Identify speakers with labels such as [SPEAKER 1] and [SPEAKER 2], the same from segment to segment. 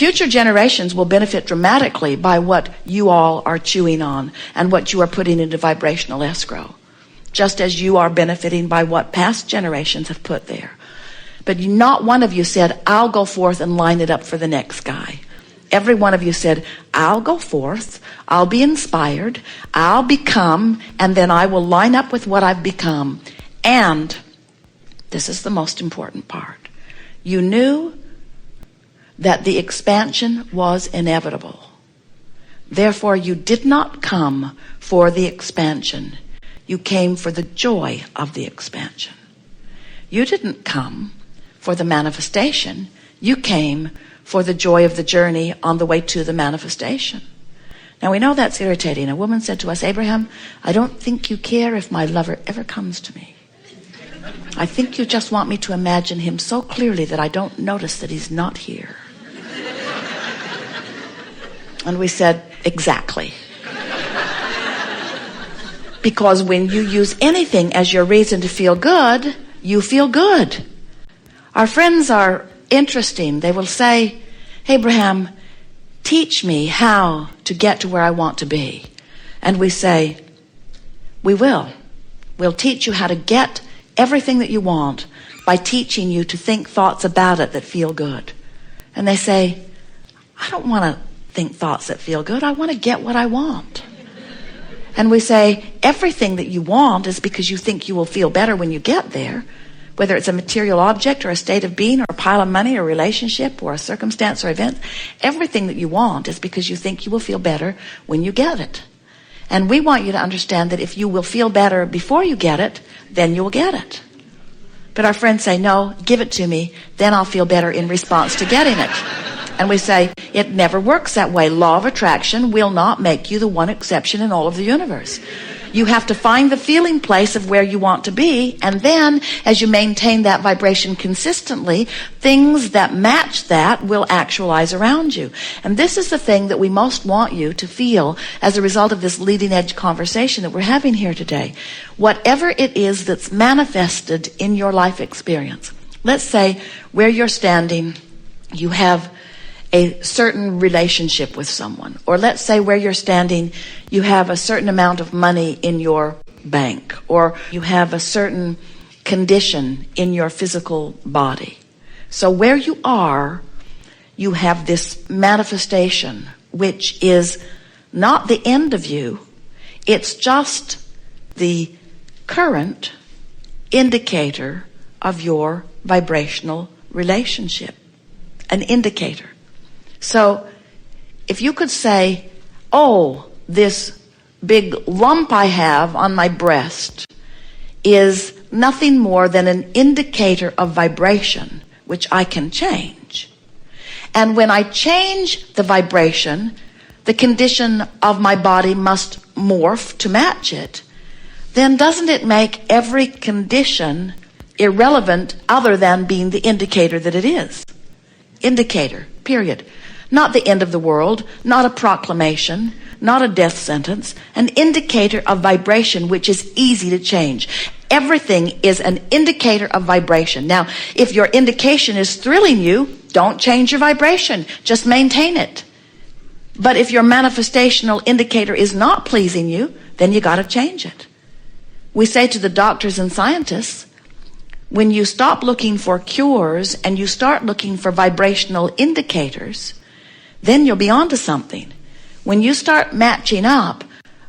[SPEAKER 1] Future generations will benefit dramatically by what you all are chewing on and what you are putting into vibrational escrow, just as you are benefiting by what past generations have put there. But not one of you said, I'll go forth and line it up for the next guy. Every one of you said, I'll go forth, I'll be inspired, I'll become, and then I will line up with what I've become. And this is the most important part. You knew that the expansion was inevitable. Therefore, you did not come for the expansion. You came for the joy of the expansion. You didn't come for the manifestation. You came for the joy of the journey on the way to the manifestation. Now we know that's irritating. A woman said to us, Abraham, I don't think you care if my lover ever comes to me. I think you just want me to imagine him so clearly that I don't notice that he's not here. And we said, exactly. Because when you use anything as your reason to feel good, you feel good. Our friends are interesting. They will say, Abraham, teach me how to get to where I want to be. And we say, we will. We'll teach you how to get everything that you want by teaching you to think thoughts about it that feel good. And they say, I don't want to think thoughts that feel good. I want to get what I want. And we say, everything that you want is because you think you will feel better when you get there, whether it's a material object or a state of being or a pile of money or a relationship or a circumstance or event. Everything that you want is because you think you will feel better when you get it. And we want you to understand that if you will feel better before you get it, then you will get it. But our friends say, no, give it to me, then I'll feel better in response to getting it. And we say, it never works that way. Law of attraction will not make you the one exception in all of the universe. You have to find the feeling place of where you want to be, and then as you maintain that vibration consistently, things that match that will actualize around you. And this is the thing that we most want you to feel as a result of this leading edge conversation that we're having here today. Whatever it is that's manifested in your life experience, let's say where you're standing, you have a certain relationship with someone. Or let's say where you're standing, you have a certain amount of money in your bank. Or you have a certain condition in your physical body. So where you are, you have this manifestation, which is not the end of you. It's just the current indicator of your vibrational relationship. An indicator. So if you could say, oh, this big lump I have on my breast is nothing more than an indicator of vibration, which I can change. And when I change the vibration, the condition of my body must morph to match it. Then doesn't it make every condition irrelevant other than being the indicator that it is? Indicator, period. Not the end of the world, not a proclamation, not a death sentence, an indicator of vibration which is easy to change. Everything is an indicator of vibration. Now, if your indication is thrilling you, don't change your vibration, just maintain it. But if your manifestational indicator is not pleasing you, then you got to change it. We say to the doctors and scientists, when you stop looking for cures and you start looking for vibrational indicators, then you'll be onto something. When you start matching up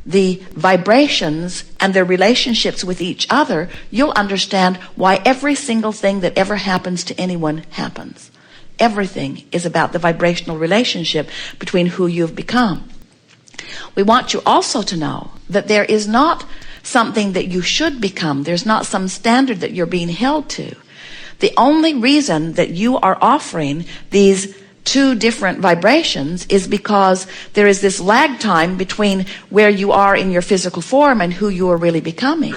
[SPEAKER 1] the vibrations and their relationships with each other, you'll understand why every single thing that ever happens to anyone happens. Everything is about the vibrational relationship between who you've become. We want you also to know that there is not something that you should become. There's not some standard that you're being held to. The only reason that you are offering these two different vibrations is because there is this lag time between where you are in your physical form and who you are really becoming.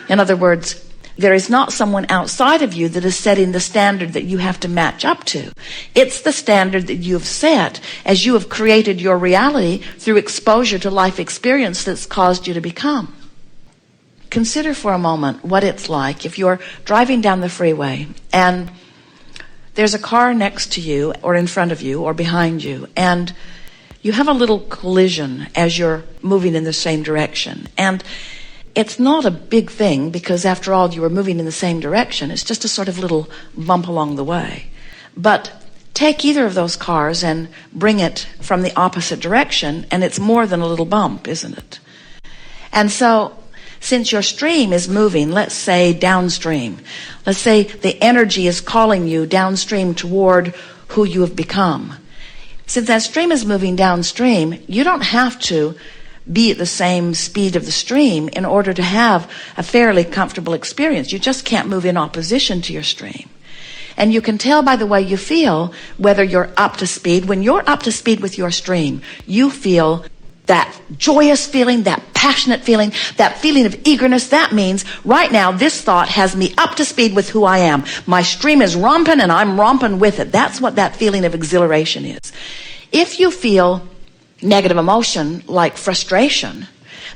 [SPEAKER 1] In other words, there is not someone outside of you that is setting the standard that you have to match up to. It's the standard that you have set as you have created your reality through exposure to life experience that's caused you to become. Consider for a moment what it's like if you're driving down the freeway and there's a car next to you or in front of you or behind you, and you have a little collision as you're moving in the same direction. And it's not a big thing because, after all, you were moving in the same direction. It's just a sort of little bump along the way. But take either of those cars and bring it from the opposite direction, and it's more than a little bump, isn't it? And so, since your stream is moving, let's say downstream, let's say the energy is calling you downstream toward who you have become. Since that stream is moving downstream, you don't have to be at the same speed of the stream in order to have a fairly comfortable experience. You just can't move in opposition to your stream. And you can tell by the way you feel whether you're up to speed. When you're up to speed with your stream, you feel that joyous feeling, that passionate feeling, that feeling of eagerness. That means right now this thought has me up to speed with who I am. My stream is romping and I'm romping with it. That's what that feeling of exhilaration is. If you feel negative emotion like frustration,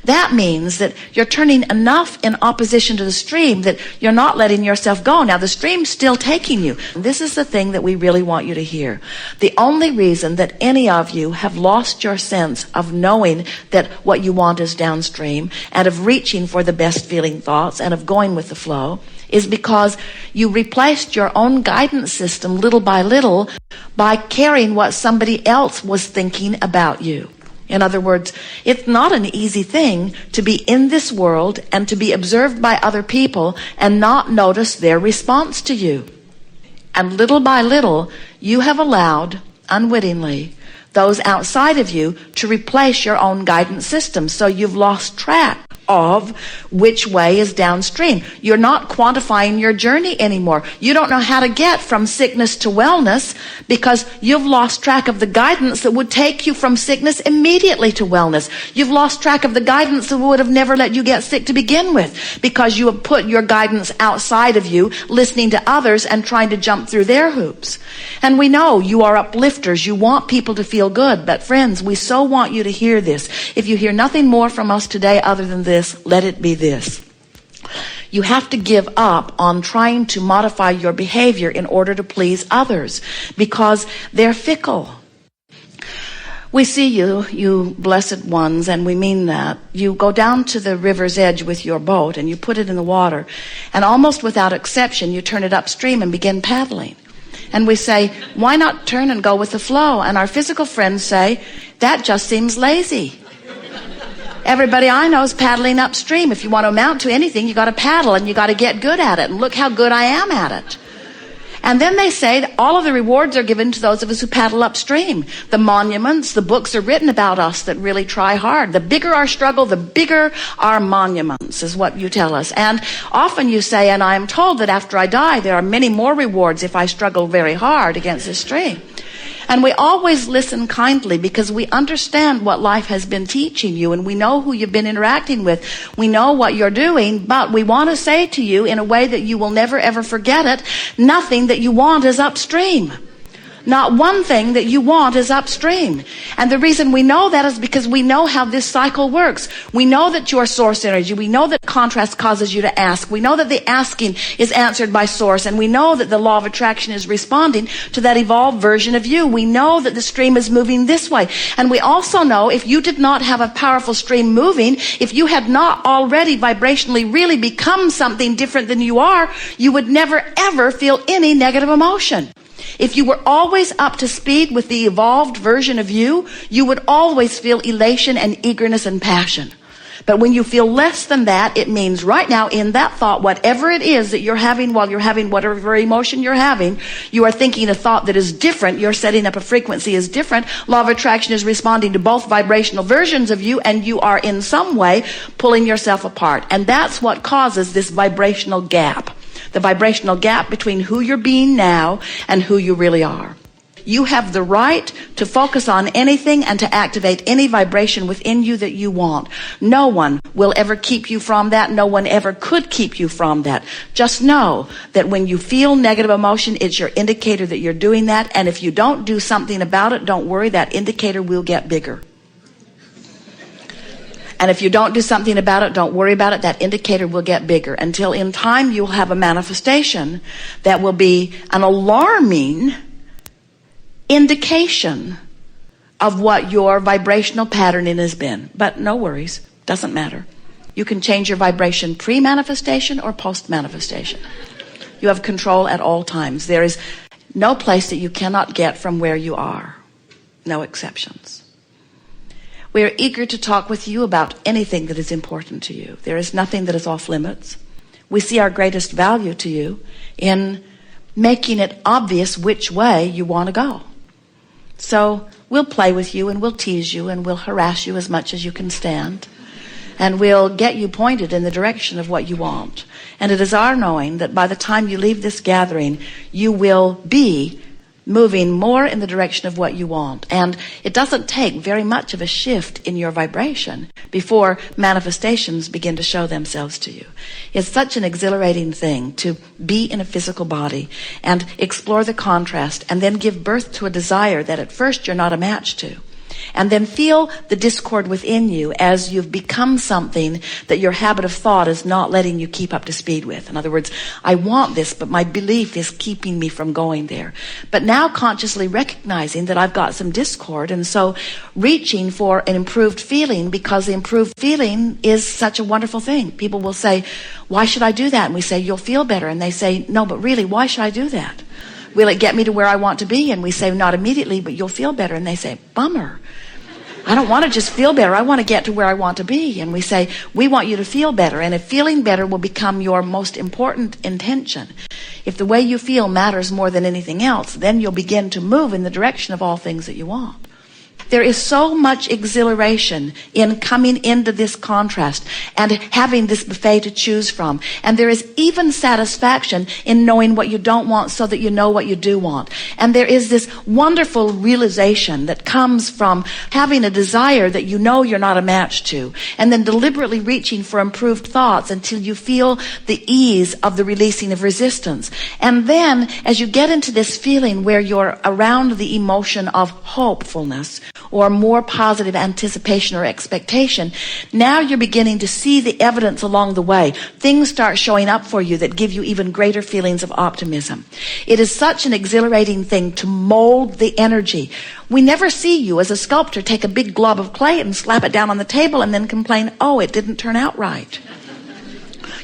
[SPEAKER 1] that means that you're turning enough in opposition to the stream that you're not letting yourself go. Now, the stream's still taking you. This is the thing that we really want you to hear. The only reason that any of you have lost your sense of knowing that what you want is downstream and of reaching for the best feeling thoughts and of going with the flow is because you replaced your own guidance system little by little by caring what somebody else was thinking about you. In other words, it's not an easy thing to be in this world and to be observed by other people and not notice their response to you. And little by little, you have allowed, unwittingly, those outside of you to replace your own guidance system. So you've lost track of which way is downstream. You're not quantifying your journey anymore. You don't know how to get from sickness to wellness because you've lost track of the guidance that would take you from sickness immediately to wellness. You've lost track of the guidance that would have never let you get sick to begin with because you have put your guidance outside of you, listening to others and trying to jump through their hoops. And we know you are uplifters. You want people to feel good. But friends, we so want you to hear this. If you hear nothing more from us today other than this, let it be this. You have to give up on trying to modify your behavior in order to please others because they're fickle. We see you, you blessed ones, and we mean that. You go down to the river's edge with your boat and you put it in the water, and almost without exception, you turn it upstream and begin paddling. And we say, why not turn and go with the flow? And our physical friends say, that just seems lazy. Everybody I know is paddling upstream. If you want to amount to anything, you got to paddle and you got to get good at it. And look how good I am at it. And then they say that all of the rewards are given to those of us who paddle upstream. The monuments, the books are written about us that really try hard. The bigger our struggle, the bigger our monuments, is what you tell us. And often you say, and I am told that after I die, there are many more rewards if I struggle very hard against this stream. And we always listen kindly because we understand what life has been teaching you and we know who you've been interacting with. We know what you're doing, but we want to say to you in a way that you will never ever forget it, nothing that you want is upstream. Not one thing that you want is upstream. And the reason we know that is because we know how this cycle works. We know that you are source energy. We know that contrast causes you to ask. We know that the asking is answered by source. And we know that the law of attraction is responding to that evolved version of you. We know that the stream is moving this way. And we also know if you did not have a powerful stream moving, if you had not already vibrationally really become something different than you are, you would never ever feel any negative emotion. If you were always up to speed with the evolved version of you, you would always feel elation and eagerness and passion. But when you feel less than that, it means right now in that thought, whatever it is that you're having while you're having whatever emotion you're having, you are thinking a thought that is different. You're setting up a frequency is different. Law of attraction is responding to both vibrational versions of you, and you are in some way pulling yourself apart. And that's what causes this vibrational gap. The vibrational gap between who you're being now and who you really are. You have the right to focus on anything and to activate any vibration within you that you want. No one will ever keep you from that. No one ever could keep you from that. Just know that when you feel negative emotion, it's your indicator that you're doing that. And if you don't do something about it, don't worry, that indicator will get bigger. And if you don't do something about it, don't worry about it, that indicator will get bigger until in time you'll have a manifestation that will be an alarming indication of what your vibrational patterning has been. But no worries, doesn't matter. You can change your vibration pre-manifestation or post-manifestation. You have control at all times. There is no place that you cannot get from where you are. No exceptions. We are eager to talk with you about anything that is important to you. There is nothing that is off limits. We see our greatest value to you in making it obvious which way you want to go. So we'll play with you and we'll tease you and we'll harass you as much as you can stand. And we'll get you pointed in the direction of what you want. And it is our knowing that by the time you leave this gathering, you will be moving more in the direction of what you want. And it doesn't take very much of a shift in your vibration before manifestations begin to show themselves to you. It's such an exhilarating thing to be in a physical body and explore the contrast and then give birth to a desire that at first you're not a match to. And then feel the discord within you as you've become something that your habit of thought is not letting you keep up to speed with. In other words, I want this, but my belief is keeping me from going there. But now consciously recognizing that I've got some discord, and so reaching for an improved feeling, because the improved feeling is such a wonderful thing. People will say, why should I do that? And we say, you'll feel better. And they say, no, but really, why should I do that? Will it get me to where I want to be? And we say, not immediately, but you'll feel better. And they say, bummer. I don't want to just feel better. I want to get to where I want to be. And we say, we want you to feel better. And if feeling better will become your most important intention, if the way you feel matters more than anything else, then you'll begin to move in the direction of all things that you want. There is so much exhilaration in coming into this contrast and having this buffet to choose from. And there is even satisfaction in knowing what you don't want so that you know what you do want. And there is this wonderful realization that comes from having a desire that you know you're not a match to, and then deliberately reaching for improved thoughts until you feel the ease of the releasing of resistance. And then as you get into this feeling where you're around the emotion of hopefulness, or more positive anticipation or expectation, now you're beginning to see the evidence along the way. Things start showing up for you that give you even greater feelings of optimism. It is such an exhilarating thing to mold the energy. We never see you as a sculptor take a big glob of clay and slap it down on the table and then complain, oh, it didn't turn out right.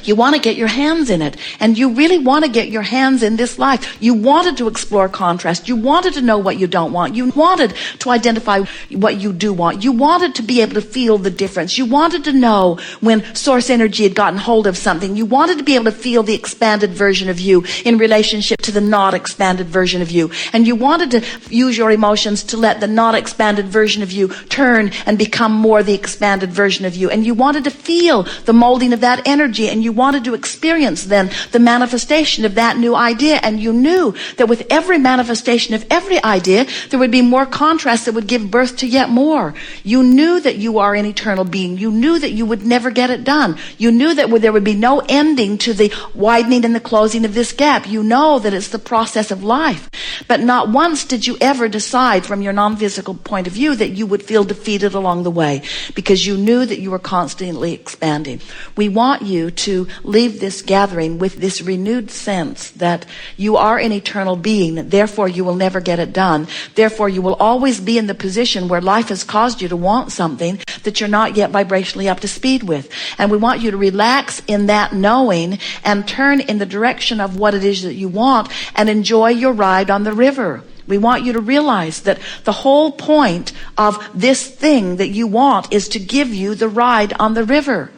[SPEAKER 1] You want to get your hands in it. And you really want to get your hands in this life. You wanted to explore contrast. You wanted to know what you don't want. You wanted to identify what you do want. You wanted to be able to feel the difference. You wanted to know when source energy had gotten hold of something. You wanted to be able to feel the expanded version of you in relationship to the not expanded version of you. And you wanted to use your emotions to let the not expanded version of you turn and become more the expanded version of you. And you wanted to feel the molding of that energy, and you wanted to experience then the manifestation of that new idea. And you knew that with every manifestation of every idea, there would be more contrast that would give birth to yet more. You knew that you are an eternal being. You knew that you would never get it done. You knew that there would be no ending to the widening and the closing of this gap. You know that it's the process of life. But not once did you ever decide from your non-physical point of view that you would feel defeated along the way, because you knew that you were constantly expanding. We want you to leave this gathering with this renewed sense that you are an eternal being, therefore you will never get it done. Therefore you will always be in the position where life has caused you to want something that you're not yet vibrationally up to speed with. And we want you to relax in that knowing and turn in the direction of what it is that you want and enjoy your ride on the river. We want you to realize that the whole point of this thing that you want is to give you the ride on the river.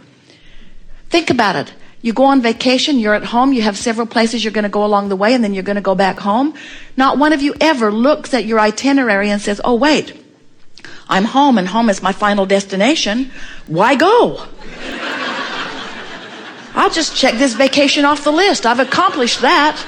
[SPEAKER 1] Think about it. You go on vacation, you're at home, you have several places you're going to go along the way, and then you're going to go back home. Not one of you ever looks at your itinerary and says, oh, wait, I'm home, and home is my final destination. Why go? I'll just check this vacation off the list. I've accomplished that.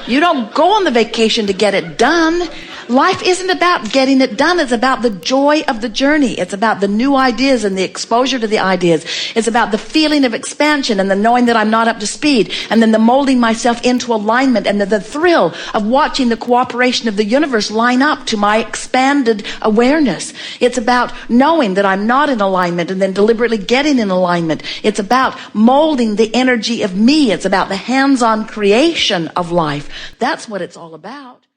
[SPEAKER 1] You don't go on the vacation to get it done. Life isn't about getting it done. It's about the joy of the journey. It's about the new ideas and the exposure to the ideas. It's about the feeling of expansion and the knowing that I'm not up to speed, and then the molding myself into alignment, and the thrill of watching the cooperation of the universe line up to my expanded awareness. It's about knowing that I'm not in alignment and then deliberately getting in alignment. It's about molding the energy of me. It's about the hands-on creation of life. That's what it's all about.